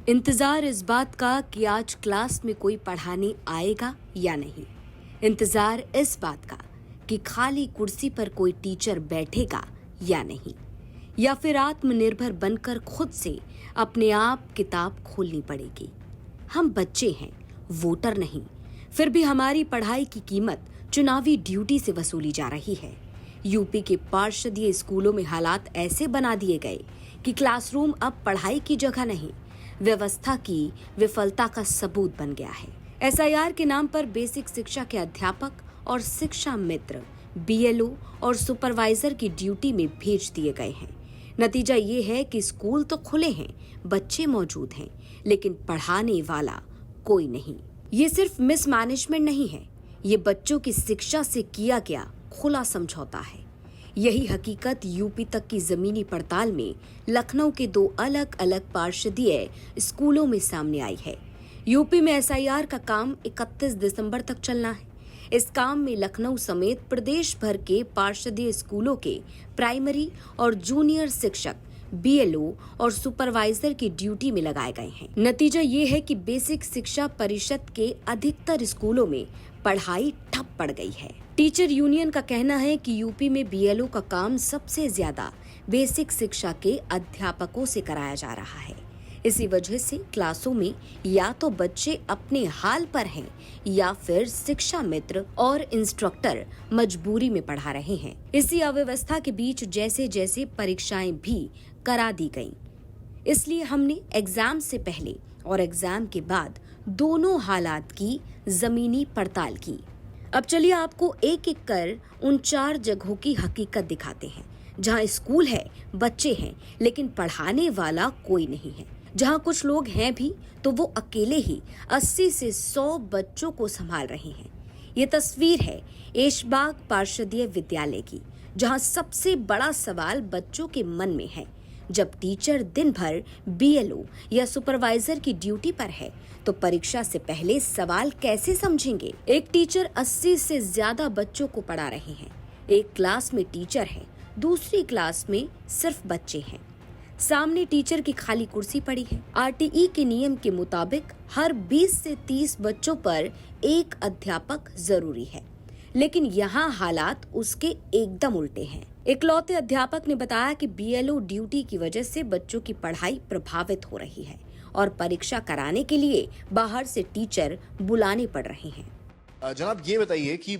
इंतजार इस बात का कि आज क्लास में कोई पढ़ाने आएगा या नहीं। इंतजार इस बात का कि खाली कुर्सी पर कोई टीचर बैठेगा या नहीं, या फिर आत्मनिर्भर बनकर खुद से अपने आप किताब खोलनी पड़ेगी। हम बच्चे हैं, वोटर नहीं, फिर भी हमारी पढ़ाई की कीमत चुनावी ड्यूटी से वसूली जा रही है। यूपी के पार्षदीय स्कूलों में हालात ऐसे बना दिए गए कि क्लासरूम अब पढ़ाई की जगह नहीं, व्यवस्था की विफलता का सबूत बन गया है। एसआईआर के नाम पर बेसिक शिक्षा के अध्यापक और शिक्षा मित्र बीएलओ और सुपरवाइजर की ड्यूटी में भेज दिए गए हैं। नतीजा ये है कि स्कूल तो खुले हैं, बच्चे मौजूद हैं, लेकिन पढ़ाने वाला कोई नहीं। ये सिर्फ मिसमैनेजमेंट नहीं है, ये बच्चों की शिक्षा से किया गया खुला समझौता है। यही हकीकत यूपी तक की जमीनी पड़ताल में लखनऊ के 2 अलग अलग पार्षदीय स्कूलों में सामने आई है। यूपी में एसआईआर का काम 31 दिसंबर तक चलना है। इस काम में लखनऊ समेत प्रदेश भर के पार्षदीय स्कूलों के प्राइमरी और जूनियर शिक्षक बीएलओ और सुपरवाइजर की ड्यूटी में लगाए गए हैं। नतीजा ये है कि बेसिक शिक्षा परिषद के अधिकतर स्कूलों में पढ़ाई ठप पड़ गई है। टीचर यूनियन का कहना है कि यूपी में बीएलओ का काम सबसे ज्यादा बेसिक शिक्षा के अध्यापकों से कराया जा रहा है। इसी वजह से क्लासों में या तो बच्चे अपने हाल पर हैं या फिर शिक्षा मित्र और इंस्ट्रक्टर मजबूरी में पढ़ा रहे हैं। इसी अव्यवस्था के बीच जैसे जैसे परीक्षाएं भी करा दी गईं, इसलिए हमने एग्जाम से पहले और एग्जाम के बाद दोनों हालात की जमीनी पड़ताल की। अब चलिए आपको एक एक कर उन 4 जगहों की हकीकत दिखाते हैं जहां स्कूल है, बच्चे हैं, लेकिन पढ़ाने वाला कोई नहीं है। जहां कुछ लोग हैं भी तो वो अकेले ही 80 से 100 बच्चों को संभाल रहे हैं। ये तस्वीर है ऐशबाग पार्षदीय विद्यालय की, जहां सबसे बड़ा सवाल बच्चों के मन में है। जब टीचर दिन भर बीएलओ या सुपरवाइजर की ड्यूटी पर है तो परीक्षा से पहले सवाल कैसे समझेंगे? एक टीचर 80 से ज्यादा बच्चों को पढ़ा रहे हैं। एक क्लास में टीचर है, दूसरी क्लास में सिर्फ बच्चे हैं। सामने टीचर की खाली कुर्सी पड़ी है। आरटीई के नियम के मुताबिक हर 20 से 30 बच्चों पर एक अध्यापक जरूरी है, लेकिन यहाँ हालात उसके एकदम उल्टे हैं। इकलौते अध्यापक ने बताया कि बीएलओ ड्यूटी की वजह से बच्चों की पढ़ाई प्रभावित हो रही है और परीक्षा कराने के लिए बाहर से टीचर बुलाने पड़ रहे हैं। जनाब ये बताइए कि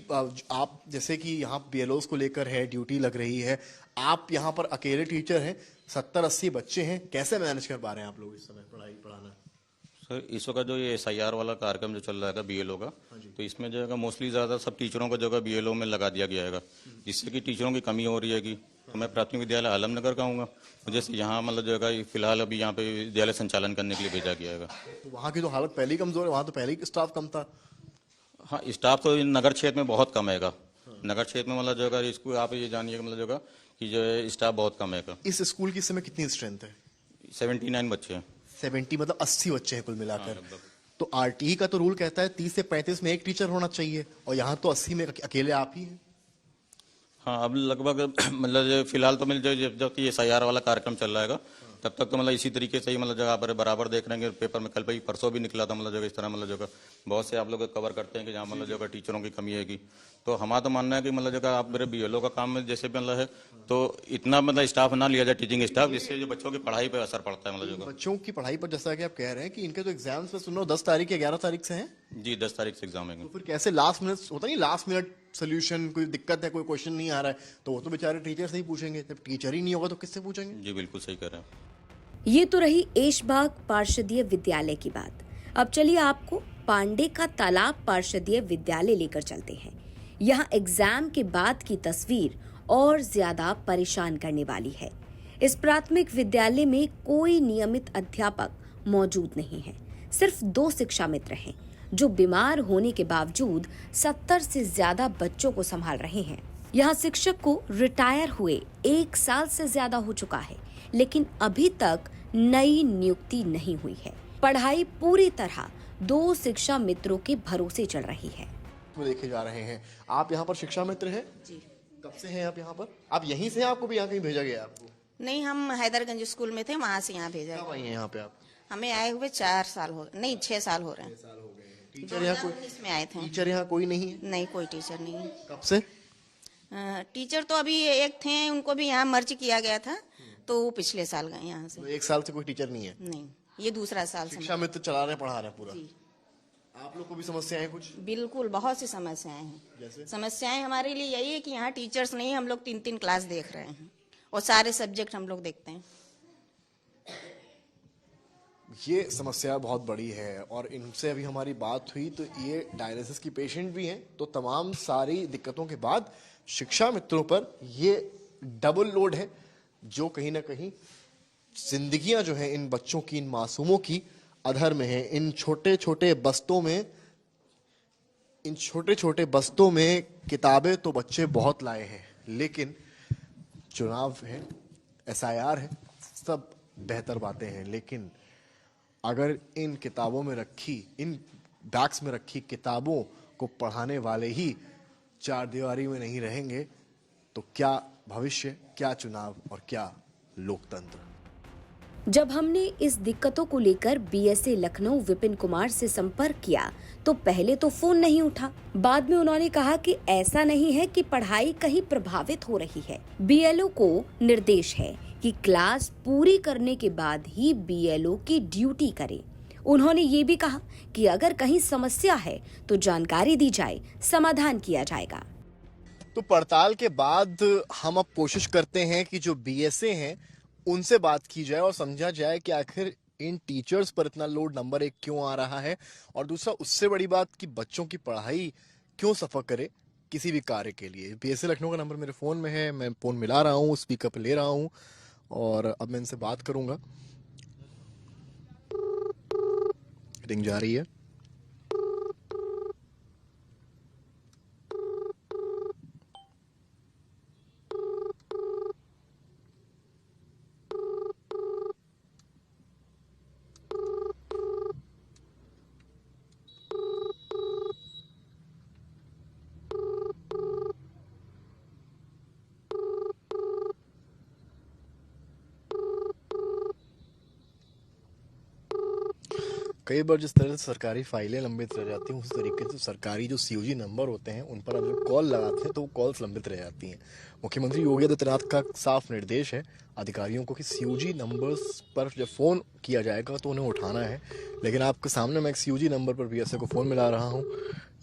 आप जैसे कि यहाँ बीएलओस को लेकर है, ड्यूटी लग रही है, आप यहाँ पर अकेले टीचर हैं, 70-80 बच्चे हैं, कैसे मैनेज कर पा रहे हैं आप लोग इस समय पढ़ाना? सर इस वक्त जो ये एसआईआर वाला कार्यक्रम जो चल रहा है बीएलओ का, तो इसमें जो है मोस्टली ज्यादा सब टीचरों को जो है बीएलओ में लगा दिया गया है, जिससे कि टीचरों की कमी हो रही है। तो मैं प्राथमिक विद्यालय आलमनगर का हूँ, जैसे यहाँ मतलब जो है फिलहाल अभी यहाँ पे विद्यालय संचालन करने के लिए भेजा गया है। तो वहाँ की तो हालत पहले ही कमजोर है, वहाँ तो पहले ही स्टाफ कम था। हाँ, स्टाफ तो नगर क्षेत्र में बहुत कम है। नगर क्षेत्र में मतलब जो है इसको आप ये जानिए मतलब जो है कि जो है स्टाफ बहुत कम है। इस स्कूल की इस समय कितनी स्ट्रेंथ है? 79 बच्चे हैं। 70 मतलब 80 बच्चे हैं कुल मिलाकर। हाँ, तो आरटीई का तो रूल कहता है 30 से 35 में एक टीचर होना चाहिए, और यहाँ तो 80 में अकेले आप ही हैं। हाँ, अब लगभग मतलब फिलहाल तो मतलब जब ये एसआईआर वाला कार्यक्रम चल रहा है तब तक तो मतलब इसी तरीके से ही मतलब जगह पर बराबर देख रहे हैं। पेपर में कल भी परसों भी निकला था मतलब जगह इस तरह मतलब जगह बहुत से आप लोग कवर करते हैं कि जहाँ मतलब जगह टीचरों की कमी है। तो हमारा तो मानना है कि मतलब जगह आप मेरे बीएलओ का काम में जैसे भी मतलब है तो इतना मतलब स्टाफ ना लिया जाए, टीचिंग स्टाफ, जिससे जो बच्चों की पढ़ाई पर असर पड़ता है। मतलब जगह बच्चों की पढ़ाई पर जैसा कि आप कह रहे हैं कि इनके तो एग्जाम्स में सुनो 10 तारीख या 11 तारीख से हैं जी, 10 तारीख से एग्जाम है। तो फिर कैसे लास्ट मिनट होता नहीं, लास्ट मिनट सोल्यूशन, कोई दिक्कत है, कोई क्वेश्चन नहीं आ रहा है, तो वो तो बेचारे टीचर से ही पूछेंगे। जब टीचर ही नहीं होगा तो किससे पूछेंगे? जी बिल्कुल सही कह रहे हैं। ये तो रही ऐशबाग पार्षदीय विद्यालय की बात। अब चलिए आपको पांडे का तालाब पार्षदीय विद्यालय लेकर चलते हैं। यहाँ एग्जाम के बाद की तस्वीर और ज्यादा परेशान करने वाली है। इस प्राथमिक विद्यालय में कोई नियमित अध्यापक मौजूद नहीं है, सिर्फ 2 शिक्षा मित्र हैं जो बीमार होने के बावजूद 70 से ज्यादा बच्चों को संभाल रहे हैं। यहाँ शिक्षक को रिटायर हुए 1 साल से ज्यादा हो चुका है, लेकिन अभी तक नई नियुक्ति नहीं हुई है। पढ़ाई पूरी तरह 2 शिक्षा मित्रों के भरोसे चल रही है। वो देखे जा रहे हैं। आप यहाँ पर शिक्षा मित्र हैं? जी। कब से हैं आप यहाँ पर? आप यहीं से हैं, आपको भी यहाँ कहीं भेजा गया आपको? नहीं, हम हैदरगंज स्कूल में थे, वहाँ से यहाँ भेजा। कब आई हैं यहाँ पे आप? हमें आए हुए 4 साल हो नहीं 6 साल हो रहे हैं। साल हो गए हैं। टीचर यहाँ कोई 2019 में आए थे। टीचर यहाँ कोई नहीं है? नहीं, कोई टीचर नहीं है। कब से? टीचर तो अभी एक थे, उनको भी यहाँ मर्ज किया गया था, तो वो पिछले साल गए यहाँ से। तो 1 साल से कोई टीचर नहीं है? नहीं, ये दूसरा साल शिक्षा मित्र चला रहे हैं, पढ़ा रहे हैं पूरा। जी। आप लोग को भी समस्याएं हैं कुछ? बिल्कुल, बहुत सी समस्याएं हैं। जैसे? समस्याएं हमारे लिए यही है कि यहाँ टीचर्स नहीं, हम लोग 3-3 क्लास देख रहे हैं और सारे सब्जेक्ट हम लोग देखते हैं। ये समस्या बहुत बड़ी है और इनसे अभी हमारी बात हुई तो ये डायलिसिस की पेशेंट भी हैं। तो तमाम सारी दिक्कतों के बाद शिक्षा मित्रों पर ये डबल लोड है, जो कहीं ना कहीं जिंदगियां जो है इन बच्चों की, इन मासूमों की अधर में है। इन छोटे छोटे बस्तों में किताबें तो बच्चे बहुत लाए हैं, लेकिन चुनाव है, SIR है, सब बेहतर बातें हैं, लेकिन अगर इन किताबों में रखी, इन बैग्स में रखी किताबों को पढ़ाने वाले ही चार दीवारी में नहीं रहेंगे तो क्या भविष्य, क्या चुनाव और क्या लोकतंत्र। जब हमने इस दिक्कतों को लेकर BSA लखनऊ विपिन कुमार से संपर्क किया तो पहले तो फोन नहीं उठा। बाद में उन्होंने कहा कि ऐसा नहीं है कि पढ़ाई कहीं प्रभावित हो रही है। BLO को निर्देश है कि क्लास पूरी करने के बाद ही BLO की ड्यूटी करे। उन्होंने ये भी कहा कि अगर कहीं समस्या है तो जानकारी दी जाए, समाधान किया जाएगा। तो पड़ताल के बाद हम अब कोशिश करते हैं कि जो BSA हैं उनसे बात की जाए और समझा जाए कि आखिर इन टीचर्स पर इतना लोड नंबर 1 क्यों आ रहा है, और दूसरा उससे बड़ी बात कि बच्चों की पढ़ाई क्यों सफर करे किसी भी कार्य के लिए। BSA लखनऊ का नंबर मेरे फ़ोन में है, मैं फ़ोन मिला रहा हूँ, स्पीकर पर ले रहा हूँ और अब मैं इनसे बात करूँगा। रिंग जा रही है। कई बार जिस तरह से सरकारी फाइलें लंबित रह जाती हैं, उस तरीके से सरकारी जो COG नंबर होते हैं उन पर अब जब कॉल लगाते हैं तो वो कॉल्स लंबित रह जाती हैं। मुख्यमंत्री योगी आदित्यनाथ का साफ निर्देश है अधिकारियों को कि COG नंबर्स पर जब फ़ोन किया जाएगा तो उन्हें उठाना है। लेकिन आपके सामने मैं एक COG नंबर पर BSA को फ़ोन मिला रहा हूँ,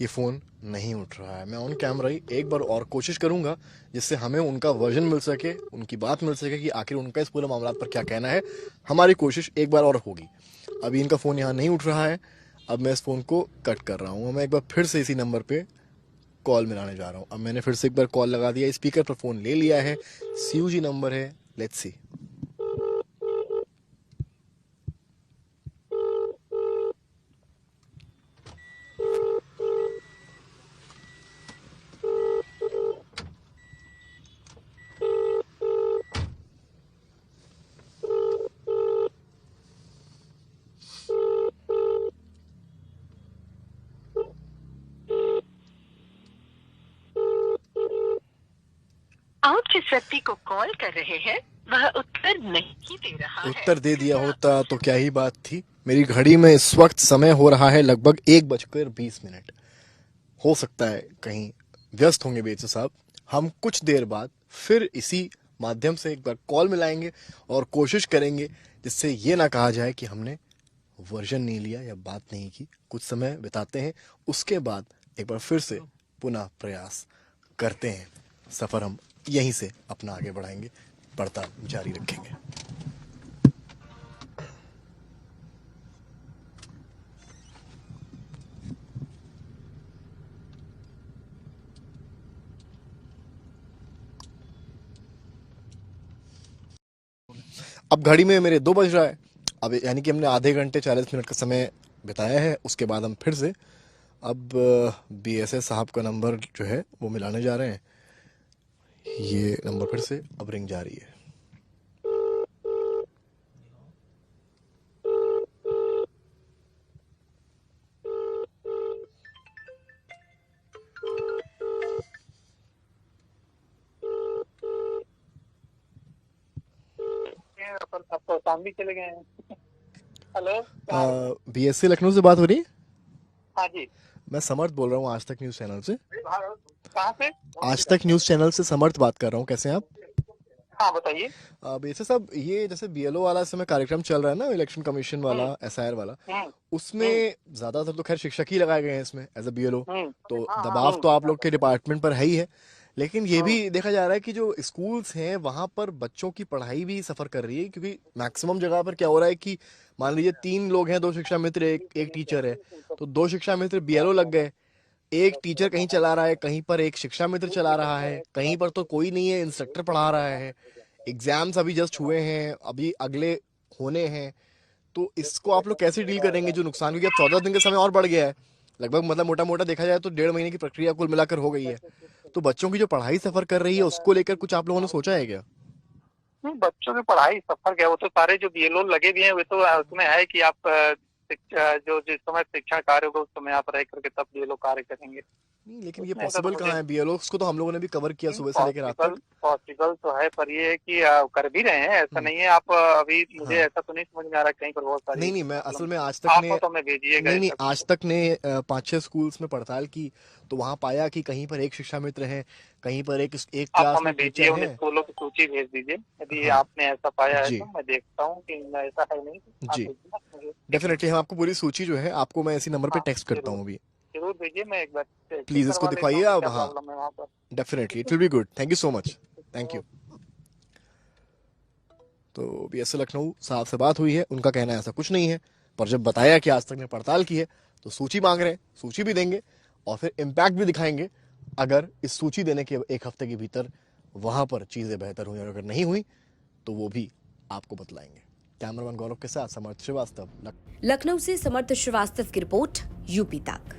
ये फ़ोन नहीं उठ रहा है। मैं ऑन कैमरा ही एक बार और कोशिश करूँगा जिससे हमें उनका वर्जन मिल सके, उनकी बात मिल सके कि आखिर उनका इस पूरे मामला पर क्या कहना है। हमारी कोशिश एक बार और होगी। अभी इनका फ़ोन यहाँ नहीं उठ रहा है, अब मैं इस फ़ोन को कट कर रहा हूँ। मैं एक बार फिर से इसी नंबर पे कॉल मिलाने जा रहा हूँ। अब मैंने फिर से एक बार कॉल लगा दिया, स्पीकर पर फ़ोन ले लिया है, COG नंबर है, लेट्स सी। आप जिस व्यक्ति को कॉल कर रहे हैं वह उत्तर नहीं दे रहा है। उत्तर दे दिया होता तो क्या ही बात थी। मेरी घड़ी में इस वक्त समय हो रहा है लगभग 1:20। हो सकता है कहीं व्यस्त होंगे BSA साहब। हम कुछ देर बाद फिर इसी माध्यम से एक बार कॉल मिलाएंगे और कोशिश करेंगे जिससे ये ना कहा जाए कि हमने वर्जन नहीं लिया या बात नहीं की। कुछ समय बिताते हैं, उसके बाद एक बार फिर से पुनः प्रयास करते हैं। सफ़र हम यहीं से अपना आगे बढ़ाएंगे, पड़ताल जारी रखेंगे। अब घड़ी में मेरे 2 बज रहा है। अब यानी कि हमने आधे घंटे 40 मिनट का समय बिताया है। उसके बाद हम फिर से अब BSA साहब का नंबर जो है वो मिलाने जा रहे हैं। ये नंबर फिर से अब रिंग जा रही है। अपन अब तो शाम भी चले गए हैं। हेलो। बीएससी लखनऊ से बात हो रही है? हाँ जी। मैं समर्थ बोल रहा हूँ आज तक न्यूज चैनल से। कहाँ से? आज तक न्यूज चैनल से समर्थ बात कर रहा हूँ। कैसे हैं आप? हाँ बताइए। बीएससी साहब, ये जैसे बीएलओ वाला इस समय कार्यक्रम चल रहा है ना, इलेक्शन कमीशन वाला, एसआईआर वाला, उसमें ज्यादातर तो खैर शिक्षक ही लगाए गए हैं इसमें एज अ बीएलओ, तो दबाव तो आप लोग के डिपार्टमेंट पर है ही है, लेकिन ये भी देखा जा रहा है कि जो स्कूल्स हैं वहां पर बच्चों की पढ़ाई भी सफर कर रही है, क्योंकि मैक्सिमम जगह पर क्या हो रहा है कि मान लीजिए 3 लोग हैं, 2 शिक्षा मित्र, एक टीचर है, तो 2 शिक्षा मित्र बीएलओ लग गए, एक टीचर कहीं चला रहा है, कहीं पर एक शिक्षा मित्र चला रहा है, कहीं पर तो कोई नहीं है, इंस्ट्रक्टर पढ़ा रहा है, एग्जाम्स अभी जस्ट हुए हैं, अभी अगले होने हैं, तो इसको आप लोग कैसे डील करेंगे जो नुकसान, क्योंकि अब 14 दिन का समय और बढ़ गया है लगभग, मतलब मोटा मोटा देखा जाए तो 1.5 महीने की प्रक्रिया कुल मिलाकर हो गई है, तो बच्चों की जो पढ़ाई सफर कर रही है उसको लेकर कुछ आप लोगों ने सोचा है क्या? बच्चों की पढ़ाई सफर क्या, वो तो सारे जो बीएलओ लगे भी हैं वो तो उसमें है कि आप जो जिस समय शिक्षण कार्य होगा उस समय आप रह करके तब बीएलओ कार्य करेंगे। नहीं, लेकिन ये पॉसिबल कहाँ है? बीएलओ को तो हम लोगों ने भी कवर किया सुबह से लेकर रात तक। पॉसिबल तो है, पर ये है कि कर भी रहे हैं, ऐसा नहीं है। आप अभी मुझे ऐसा तो नहीं समझ में आ रहा, कहीं पर बहुत सारी नहीं, मैं असल में आज तक ने तो मैं भेजिएगा। नहीं, आज तक ने 5-6 स्कूल्स में पड़ताल की, तो वहाँ पाया कि कहीं पर एक शिक्षा मित्र है, कहीं पर एक क्लास में टीचर है। उन स्कूलों की सूची भेज दीजिए, यदि आपने ऐसा पाया है तो मैं देखता हूँ कि ऐसा है नहीं। जी, डेफिनेटली हम आपको पूरी सूची जो है आपको मैं इसी नंबर पे टेक्स्ट करता हूँ अभी। जरूर भेजिए, मैं एक बार प्लीज इसको दिखवाइए आप। हाँ, definitely it will be good. Thank you so much. Thank you. तो बीएससी लखनऊ साहब से बात हुई है, उनका कहना है ऐसा कुछ नहीं है, पर जब बताया कि आज तक ने पड़ताल की है तो सूची मांग रहे हैं, सूची भी देंगे और फिर इम्पैक्ट भी दिखाएंगे। अगर इस सूची देने के 1 हफ्ते के भीतर वहां पर चीजें बेहतर हुई और अगर नहीं हुई तो वो भी आपको बतलाएंगे। कैमरामैन गौरव के साथ समर्थ श्रीवास्तव, लखनऊ से समर्थ श्रीवास्तव की रिपोर्ट, यूपी तक।